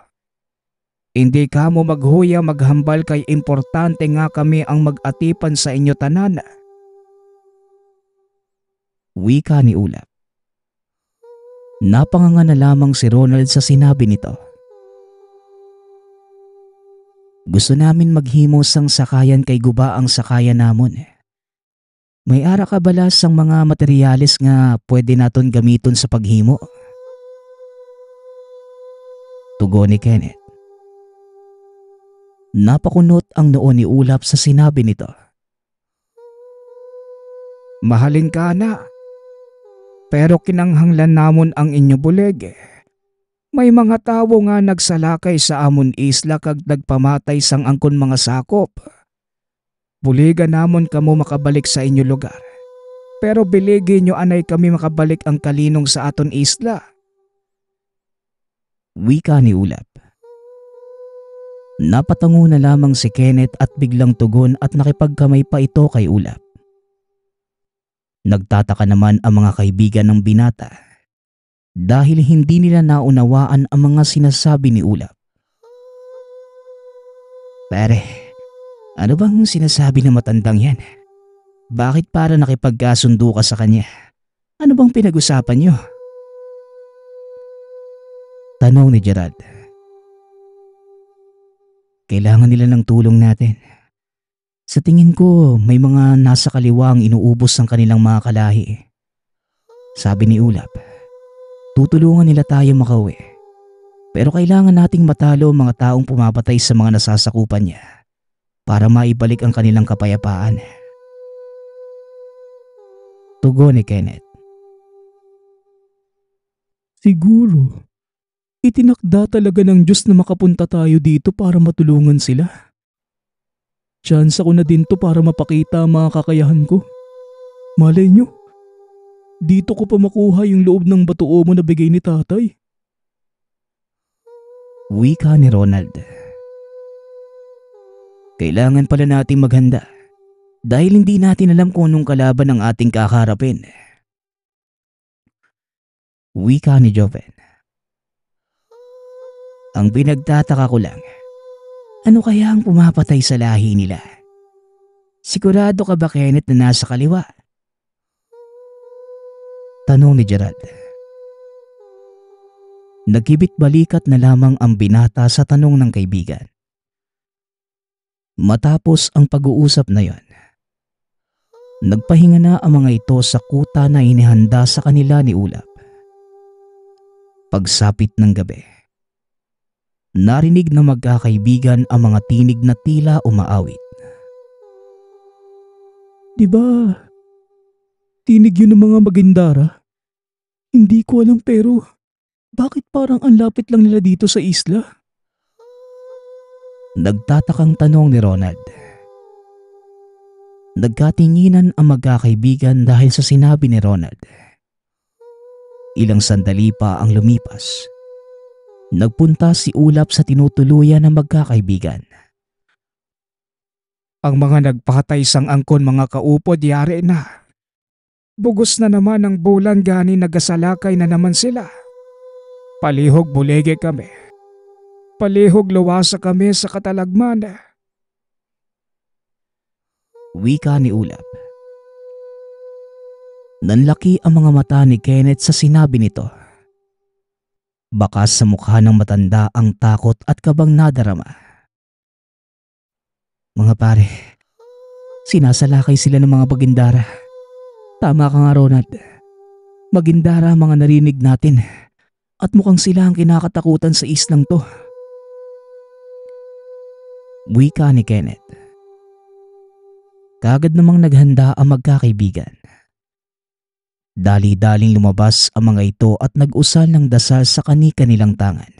Hindi ka mo maghuya maghambal kay importante nga kami ang mag-atipan sa inyo tanan. Wika ni Ulap. Napanganga na lamang si Ronald sa sinabi nito. Gusto namin maghimos ang sakayan kay guba ang sakayan namon. May ara ka balas ang mga materyales nga pwede naton gamiton sa paghimo. Tugon ni Kenneth. Napakunot ang noo ni Ulap sa sinabi nito. Mahalin ka na. Pero kinanghanglan namon ang inyo bulig. May mga tawo nga nagsalakay sa amon isla kag nagpamatay sang angkon mga sakop. Buligan namon kamo makabalik sa inyo lugar. Pero biligi nyo anay kami makabalik ang kalinong sa aton isla. Wika ni Ulap. Napatango na lamang si Kenneth at biglang tugon at nakipagkamay pa ito kay Ulap. Nagtataka naman ang mga kaibigan ng binata dahil hindi nila naunawaan ang mga sinasabi ni Ulap. Pare, ano bang sinasabi ng matandang yan? Bakit para nakipagkasundo ka sa kanya? Ano bang pinag-usapan niyo? Tanong ni Gerald. kailangan nila ng tulong natin. Sa tingin ko, may mga nasa kaliwa ang inuubos ng kanilang mga kalahi. Sabi ni Ulap, tutulungan nila tayo makauwi. Pero kailangan nating matalo ang mga taong pumapatay sa mga nasasakupan niya para maibalik ang kanilang kapayapaan. Tugon ni Kenneth. Siguro, itinakda talaga ng Diyos na makapunta tayo dito para matulungan sila. Chance ako na din to para mapakita ang mga kakayahan ko. Malay nyo, dito ko pa makuha yung loob ng batuo mo na bigay ni tatay. Wika ni Ronald. Kailangan pala nating maghanda dahil hindi natin alam kung anong kalaban ang ating kakaharapin. Wika ni Joven. Ang pinagtataka ko lang, ano kaya ang pumapatay sa lahi nila? Sigurado ka ba, Kenneth, na nasa kaliwa? Tanong ni Gerald. Nagkibit balikat na lamang ang binata sa tanong ng kaibigan. Matapos ang pag-uusap na yon, nagpahinga na ang mga ito sa kuta na inihanda sa kanila ni Ulap. Pagsapit ng gabi, narinig na magkakaibigan ang mga tinig na tila umaawit. Diba, tinig yun ng mga magindara? Hindi ko alam pero bakit parang ang lapit lang nila dito sa isla? Nagtatakang tanong ni Ronald. Nagkatinginan ang magkakaibigan dahil sa sinabi ni Ronald. Ilang sandali pa ang lumipas. Nagpunta si Ulap sa tinutuluyan ng magkakaibigan. Ang mga nagpatay sang angkon mga kaupod yari na. Bugos na naman ang bulan gani nagasalakay na naman sila. Palihog bulege kami. Palihog luwasa kami sa katalagman. Wika ni Ulap. Nanlaki ang mga mata ni Kenneth sa sinabi nito. Bakas sa mukha ng matanda ang takot at kabang nadarama. Mga pare, sinasalakay sila ng mga bagindara. Tama ka nga, Ronald. Magindara ang mga narinig natin at mukhang sila ang kinakatakutan sa islang to. Wika ni Kenneth. Kaagad namang naghanda ang magkakaibigan. Dali-daling lumabas ang mga ito at nag-usal ng dasal sa kani-kanilang tangan.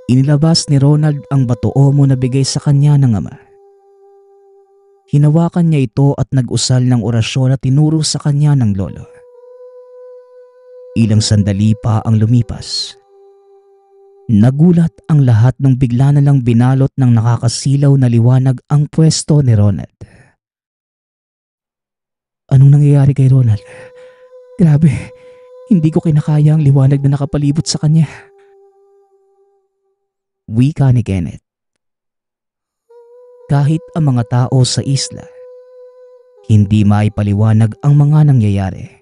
Inilabas ni Ronald ang batuomo na bigay sa kanya ng ama. Hinawakan niya ito at nag-usal ng orasyon na tinuro sa kanya ng lolo. Ilang sandali pa ang lumipas. Nagulat ang lahat nang bigla na lang binalot ng nakakasilaw na liwanag ang pwesto ni Ronald. Anong nangyayari kay Ronald? Grabe, hindi ko kinakaya ang liwanag na nakapalibot sa kanya. Wika ni Kenneth. Kahit ang mga tao sa isla, hindi maipaliwanag ang mga nangyayari.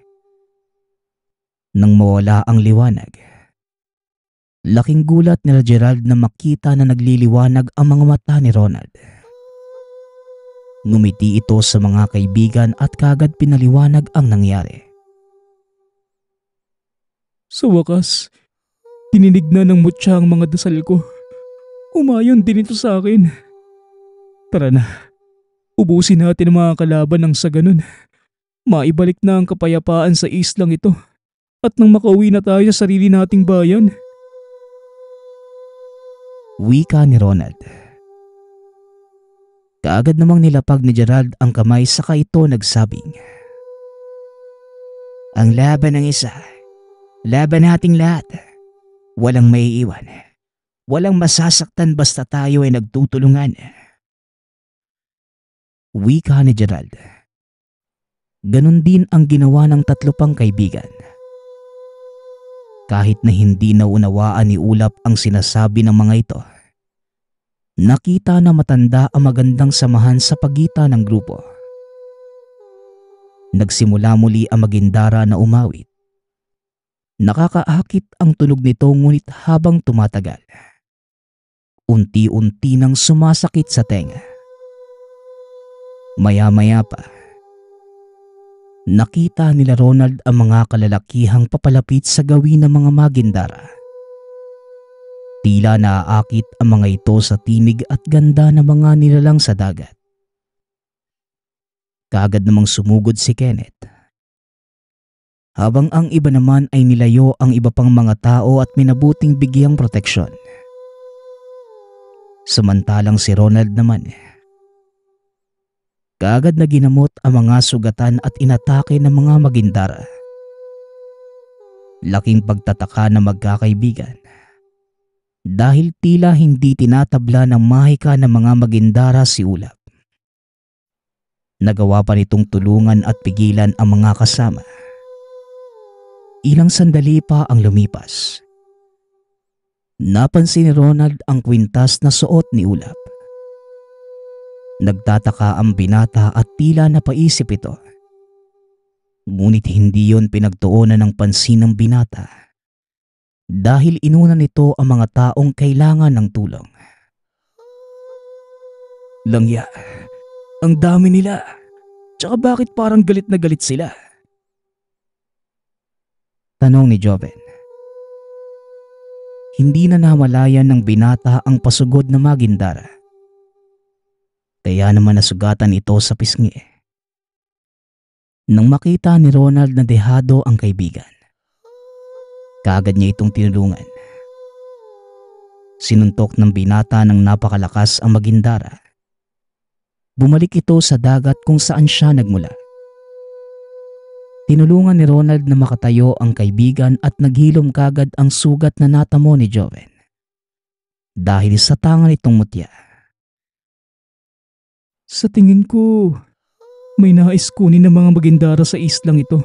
Nang mawala ang liwanag, laking gulat ni Gerald na makita na nagliliwanag ang mga mata ni Ronald. Ngumiti ito sa mga kaibigan at kagad pinaliwanag ang nangyari. Sa wakas, dininig na ng mutya ang mga dasal ko. Umayon din ito sa akin. Tara na, ubusin natin ang mga kalaban nang sa ganun. Maibalik na ang kapayapaan sa islang ito at nang makauwi na tayo sa sarili nating bayan. Wika ni Ronald. Kaagad namang nilapag ni Gerald ang kamay saka ito nagsabing, "Ang laban ng isa, laban nating lahat. Walang maiiwan. Walang masasaktan basta tayo ay nagtutulungan." Wika ni Gerald. Ganon din ang ginawa ng tatlo pang kaibigan. Kahit na hindi naunawaan ni Ulap ang sinasabi ng mga ito, nakita na matanda ang magandang samahan sa pagitan ng grupo. Nagsimula muli ang magindara na umawit. Nakakaakit ang tunog nito ngunit habang tumatagal, unti-unti nang sumasakit sa tenga. Maya-maya pa, nakita nila Ronald ang mga kalalakihang papalapit sa gawin ng mga magindara. Tila naaakit ang mga ito sa tinig at ganda ng mga nilalang sa dagat. Kaagad namang sumugod si Kenneth. Habang ang iba naman ay nilayo ang iba pang mga tao at minabuting bigyang proteksyon. Samantalang si Ronald naman, kaagad na ginamot ang mga sugatan at inatake ng mga magindara. Laking pagtataka ng magkakaibigan dahil tila hindi tinatabla ng mahika ng mga magindara si Ulap. Nagawa pa nitong tulungan at pigilan ang mga kasama. Ilang sandali pa ang lumipas. Napansin ni Ronald ang kwintas na suot ni Ulap. Nagtataka ang binata at tila napaisip ito. Ngunit hindi yon pinagtuunan ng pansin ng binata dahil inuna nito ang mga taong kailangan ng tulong. Langya, ang dami nila. Tsaka bakit parang galit na galit sila? Tanong ni Joven. Hindi na namalayan ng binata ang pasugod na magindara. Kaya naman nasugatan ito sa pisngi. Nang makita ni Ronald na dehado ang kaibigan, kaagad niya itong tinulungan. Sinuntok ng binata ng napakalakas ang magindara. Bumalik ito sa dagat kung saan siya nagmula. Tinulungan ni Ronald na makatayo ang kaibigan at naghilom kagad ang sugat na natamo ni Joven dahil sa tanga nitong mutya. Sa tingin ko, may nais kunin ng mga magindara sa islang ito.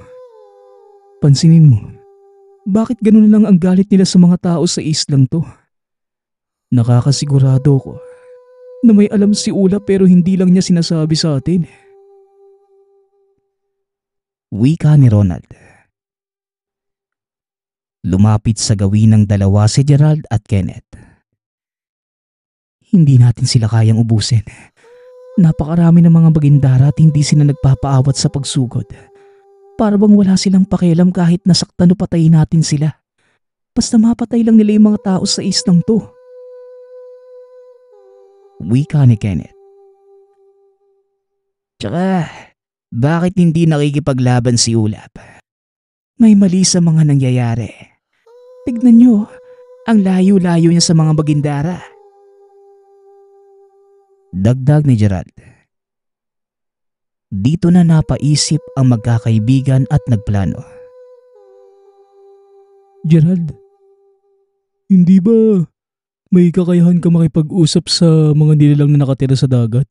Pansinin mo, bakit ganun lang ang galit nila sa mga tao sa islang to? Nakakasigurado ko na may alam si Ulap pero hindi lang niya sinasabi sa atin. Wika ni Ronald. Lumapit sa gawin ng dalawa si Gerald at Kenneth. Hindi natin sila kayang ubusin. Napakarami ng mga magindara at hindi sila nagpapaawat sa pagsugod. Para bang wala silang pakialam kahit nasaktan o patayin natin sila. Basta mapatay lang nila yung mga tao sa islang to. Wika ni Kenneth. Tsaka, bakit hindi nakikipaglaban si Ulap? May mali sa mga nangyayari. Tignan nyo, ang layo-layo niya sa mga magindara. Dagdag ni Gerald. Dito na napaisip ang magkakaibigan at nagplano. Gerald, hindi ba may kakayahan ka makipag-usap sa mga nilalang na nakatira sa dagat?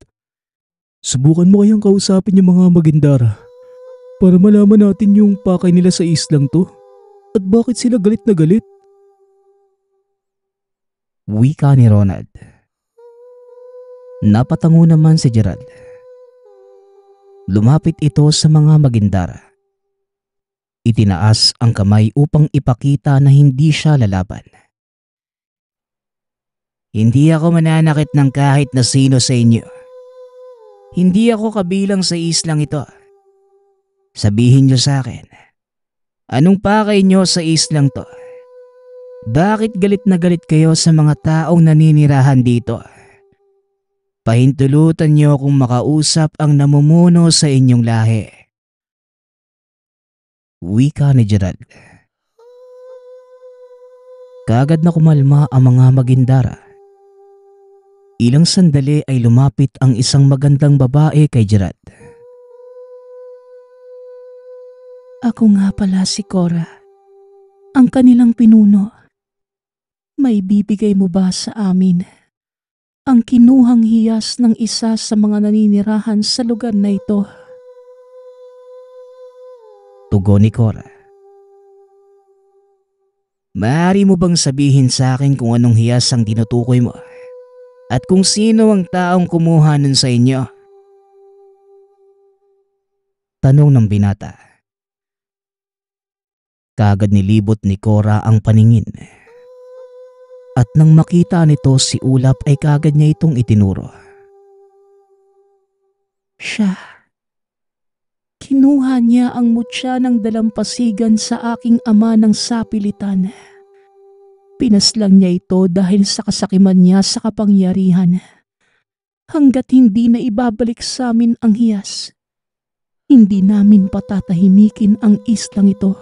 Subukan mo kayang kausapin yung mga magindara para malaman natin yung pakay nila sa islang to at bakit sila galit na galit. Wika ni Ronald. Napatango naman si Gerald. Lumapit ito sa mga magindara. Itinaas ang kamay upang ipakita na hindi siya lalaban. Hindi ako mananakit ng kahit na sino sa inyo. Hindi ako kabilang sa islang ito. Sabihin niyo sa akin, anong pakay niyo sa islang to? Bakit galit na galit kayo sa mga taong naninirahan dito? Pahintulutan niyo kung makausap ang namumuno sa inyong lahi. Wika ni Gerald. Kaagad na kumalma ang mga magindara. Ilang sandali ay lumapit ang isang magandang babae kay Gerald. Ako nga pala si Cora, ang kanilang pinuno. May bibigay mo ba sa amin ang kinuhang hiyas ng isa sa mga naninirahan sa lugar na ito? Tugon ni Cora. Maaari mo bang sabihin sa akin kung anong hiyas ang tinutukoy mo? At kung sino ang taong kumuha nun sa inyo? Tanong ng binata. Kaagad nilibot ni Cora ang paningin. at nang makita nito si Ulap ay kaagad niya itong itinuro. Siya. Kinuha niya ang mutya ng dalampasigan sa aking ama ng sapilitan. Pinaslang niya ito dahil sa kasakiman niya sa kapangyarihan. Hanggat hindi na ibabalik sa amin ang hiyas, hindi namin patatahimikin ang islang ito.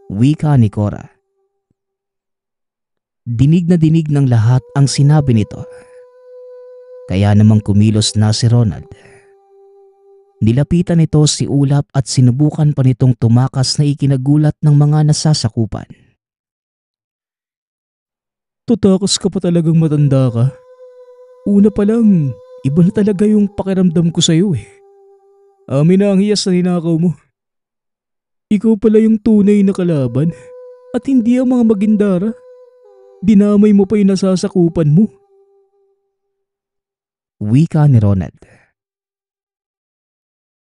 Wika ni Cora. Dinig na dinig ng lahat ang sinabi nito. Kaya namang kumilos na si Ronald. Nilapitan nito si Ulap at sinubukan pa nitong tumakas na ikinagulat ng mga nasasakupan. Tatakas ka pa talagang matanda ka. Una pa lang, iba na talaga yung pakiramdam ko sa'yo eh. Amin na ang hiyas na ninakaw mo. Ikaw pala yung tunay na kalaban at hindi ang mga magindara. Dinamay mo pa yung nasasakupan mo. Wika ni Ronald.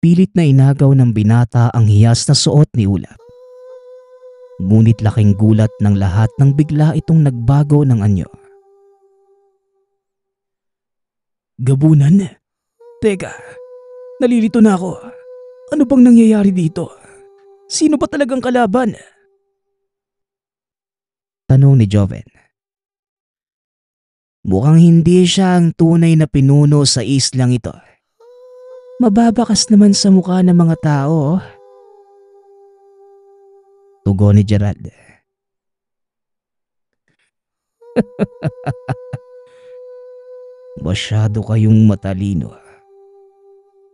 Pilit na inagaw ng binata ang hiyas na suot ni Ulap. Ngunit laking gulat ng lahat nang bigla itong nagbago ng anyo. Gabunan? Teka, nalilito na ako. Ano bang nangyayari dito? Sino ba talagang kalaban? Tanong ni Joven. Mukhang hindi siya ang tunay na pinuno sa islang ito. Mababakas naman sa mukha ng mga tao. Tugon ni Gerald. Masyado kayong matalino.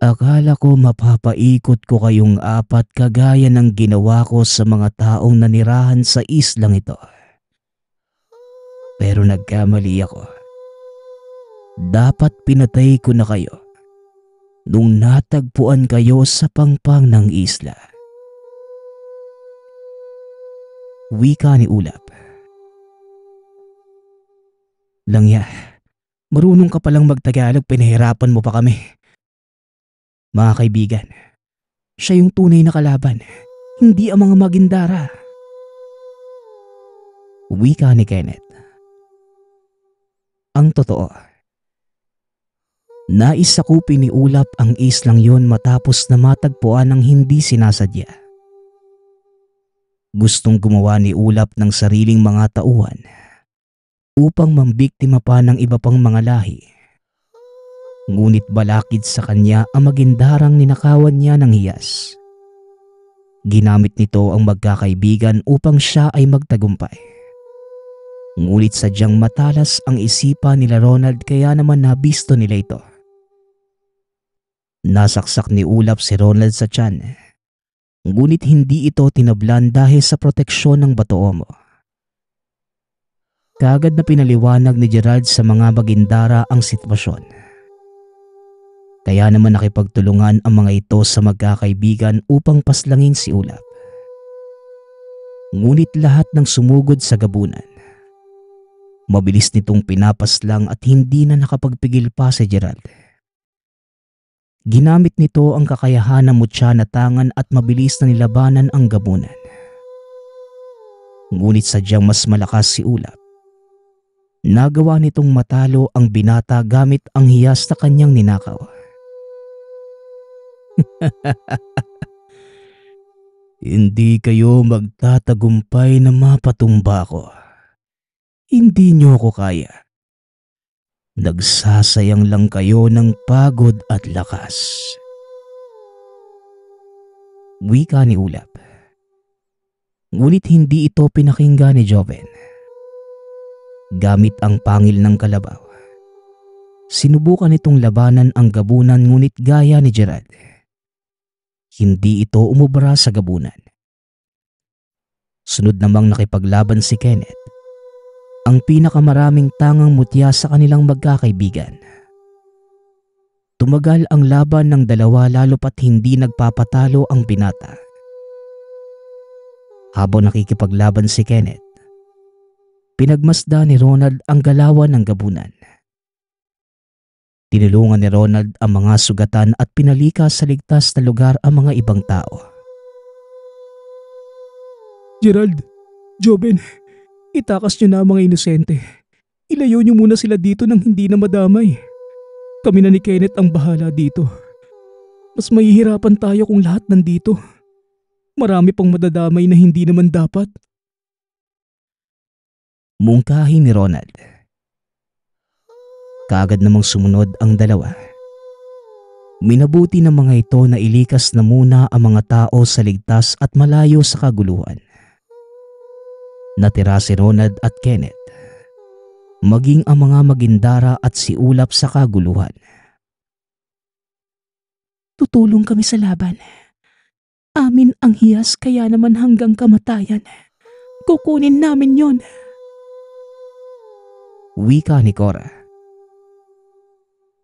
Akala ko mapapaikot ko kayong apat kagaya ng ginawa ko sa mga taong nanirahan sa islang ito. Pero nagkamali ako. Dapat pinatay ko na kayo nung natagpuan kayo sa pangpang ng isla. Wika ni Ulap. Langya, marunong ka palang magtagalog, pinahirapan mo pa kami. Mga kaibigan, siya yung tunay na kalaban, hindi ang mga magindara. Wika ni Kenneth. Ang totoo, nais sakupin ni Ulap ang islang yon matapos na matagpuan ng hindi sinasadya. Gustong gumawa ni Ulap ng sariling mga tauhan upang mambiktima pa ng iba pang mga lahi. Ngunit balakid sa kanya ang magindarang ninakawan niya ng hiyas. Ginamit nito ang magkakaibigan upang siya ay magtagumpay. Ngunit sadyang matalas ang isipan nila Ronald kaya naman nabisto nila ito. Nasaksak ni Ulap si Ronald sa tiyan. Ngunit hindi ito tinablan dahil sa proteksyon ng Batoomo. Kaagad na pinaliwanag ni Gerald sa mga magindara ang sitwasyon. Kaya naman nakipagtulungan ang mga ito sa magkakaibigan upang paslangin si Ulap. Ngunit lahat ng sumugod sa gabunan. Mabilis nitong pinapaslang at hindi na nakapagpigil pa si Gerald. Ginamit nito ang kakayahan ng mutya na tangan at mabilis na nilabanan ang gabunan. Ngunit sadyang mas malakas si Ulap. Nagawa nitong matalo ang binata gamit ang hiyas na kanyang ninakaw. Hindi kayo magtatagumpay na mapatumba ko. Hindi niyo ko kaya. Nagsasayang lang kayo ng pagod at lakas. Wika ni Ulap. Ngunit hindi ito pinakinggan ni Joven. Gamit ang pangil ng kalabaw, sinubukan itong labanan ang gabunan ngunit gaya ni Gerald. Hindi ito umubra sa gabunan. Sunod namang nakipaglaban si Kenneth, ang pinakamaraming tangang mutya sa kanilang magkakaibigan. Tumagal ang laban ng dalawa lalo pat hindi nagpapatalo ang binata. Habang nakikipaglaban si Kenneth, pinagmasda ni Ronald ang galawan ng gabunan. Tinulungan ni Ronald ang mga sugatan at pinalikas sa ligtas na lugar ang mga ibang tao. Gerald, Joben, Itakas nyo na ang mga inosente. Ilayo nyo muna sila dito nang hindi na madamay. Kami na ni Kenneth ang bahala dito. Mas mahihirapan tayo kung lahat nandito. Marami pang madadamay na hindi naman dapat. Mungkahi ni Ronald. Kaagad namang sumunod ang dalawa. Minabuti ng mga ito na ilikas na muna ang mga tao sa ligtas at malayo sa kaguluhan. Natira si Ronald at Kenneth, maging ang mga Magindara at si Ulap sa kaguluhan. Tutulong kami sa laban. Amin ang hiyas kaya naman hanggang kamatayan. Kukunin namin yon. Wika ni Cora.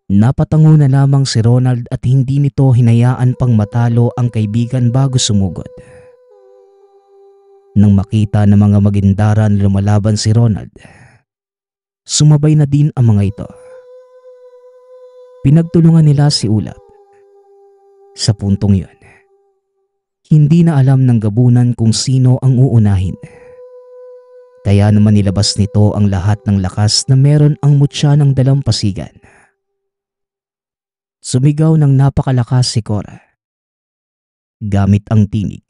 Napatango na lamang si Ronald at hindi nito hinayaan pang matalo ang kaibigan bago sumugod. Nang makita ng mga Magindara na lumalaban si Ronald, sumabay na din ang mga ito. Pinagtulungan nila si Ulap. Sa puntong yun, hindi na alam ng gabunan kung sino ang uunahin. Kaya naman nilabas nito ang lahat ng lakas na meron ang mutya ng dalampasigan. Sumigaw ng napakalakas si Cora. Gamit ang tinig.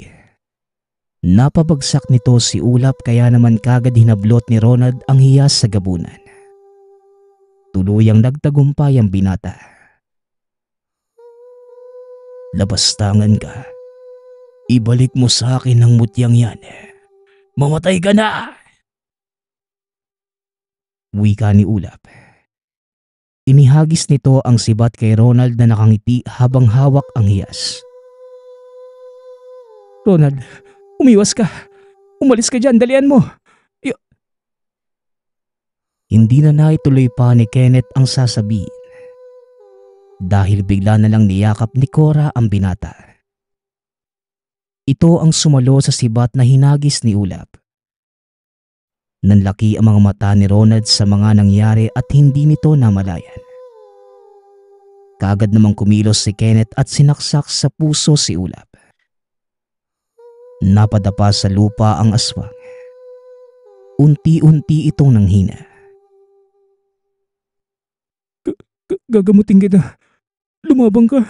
Napabagsak nito si Ulap kaya naman kagad hinablot ni Ronald ang hiyas sa gabunan. Tuluyang nagtagumpay ang binata. Labastangan ka. Ibalik mo sa akin ang mutyang yan. Mamatay ka na! Wika ni Ulap. Inihagis nito ang sibat kay Ronald na nakangiti habang hawak ang hiyas. Ronald, umiwas ka. Umalis ka dyan, dalian mo. Hindi na naituloy pa ni Kenneth ang sasabihin. Dahil bigla na lang niyakap ni Cora ang binata. Ito ang sumalo sa sibat na hinagis ni Ulap. Nanlaki ang mga mata ni Ronald sa mga nangyari at hindi nito namalayan. Kaagad namang kumilos si Kenneth at sinaksak sa puso si Ulap. Napadapa sa lupa ang aswang. Unti-unti itong nanghina. Gagamutin kita. Lumabang ka.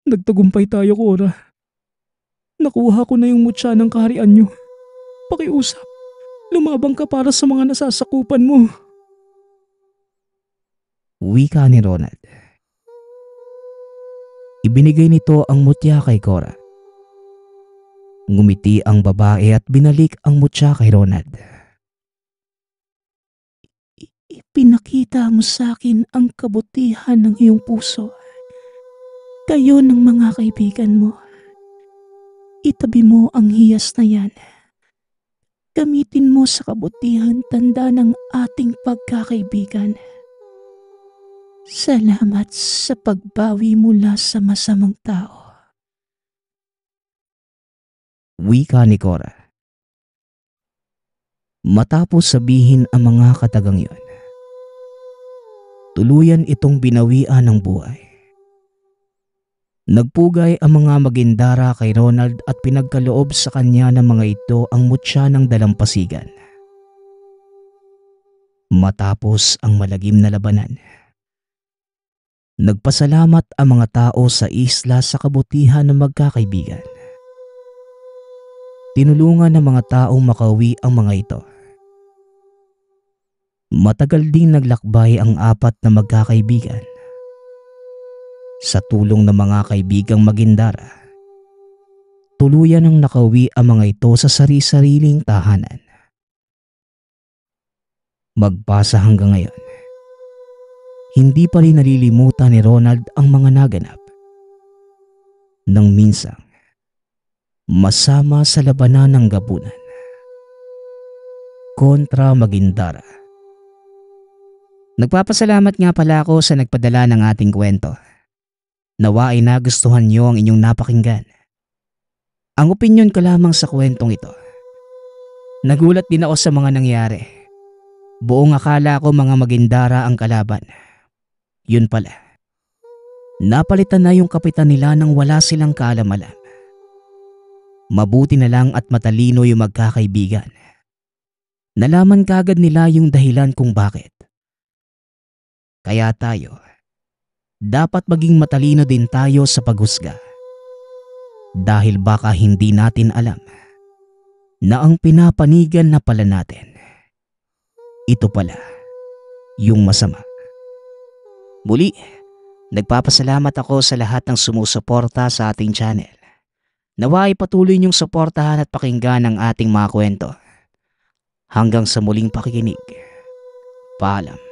Nagtagumpay tayo, Cora. Nakuha ko na yung mutya ng kaharian nyo. Pakiusap. Lumabang ka para sa mga nasasakupan mo. Wika ni Ronald. Ibinigay nito ang mutya kay Cora. Ngumiti ang babae at binalik ang mutya kay Ronald. Ipinakita mo sa akin ang kabutihan ng iyong puso. Kayo ng mga kaibigan mo. Itabi mo ang hiyas na yan. Gamitin mo sa kabutihan tanda ng ating pagkakaibigan. Salamat sa pagbawi mula sa masamang tao. Wika ni Cora. Matapos sabihin ang mga katagang yon, tuluyan itong binawian ng buhay. Nagpugay ang mga Magindara kay Ronald at pinagkaloob sa kanya ng mga ito ang mutya ng dalampasigan. Matapos ang malagim na labanan, nagpasalamat ang mga tao sa isla sa kabutihan ng magkakaibigan. Tinulungan ng mga taong makauwi ang mga ito. Matagal din naglakbay ang apat na magkakaibigan. Sa tulong ng mga kaibigang Magindara, tuluyan ang nakauwi ang mga ito sa sari-sariling tahanan. Magpasa hanggang ngayon, hindi pa rin nalilimutan ni Ronald ang mga naganap. Nang minsang, masama sa labanan ng gabunan kontra Magindara. Nagpapasalamat nga pala ako sa nagpadala ng ating kwento. Nawa ay nagustuhan niyo ang inyong napakinggan. Ang opinyon ko lamang sa kwentong ito. Nagulat din ako sa mga nangyari. Buong akala ko mga Magindara ang kalaban. Yun pala. Napalitan na yung kapitan nila nang wala silang kaalam-alam. Mabuti na lang at matalino yung magkakaibigan. Nalaman kagad nila yung dahilan kung bakit. Kaya tayo, dapat maging matalino din tayo sa paghusga. Dahil baka hindi natin alam na ang pinapanigan na pala natin, ito pala yung masama. Muli, nagpapasalamat ako sa lahat ng sumusuporta sa ating channel. Nawa'y patuloy niyong suportahan at pakinggan ang ating mga kwento. Hanggang sa muling pakikinig. Paalam.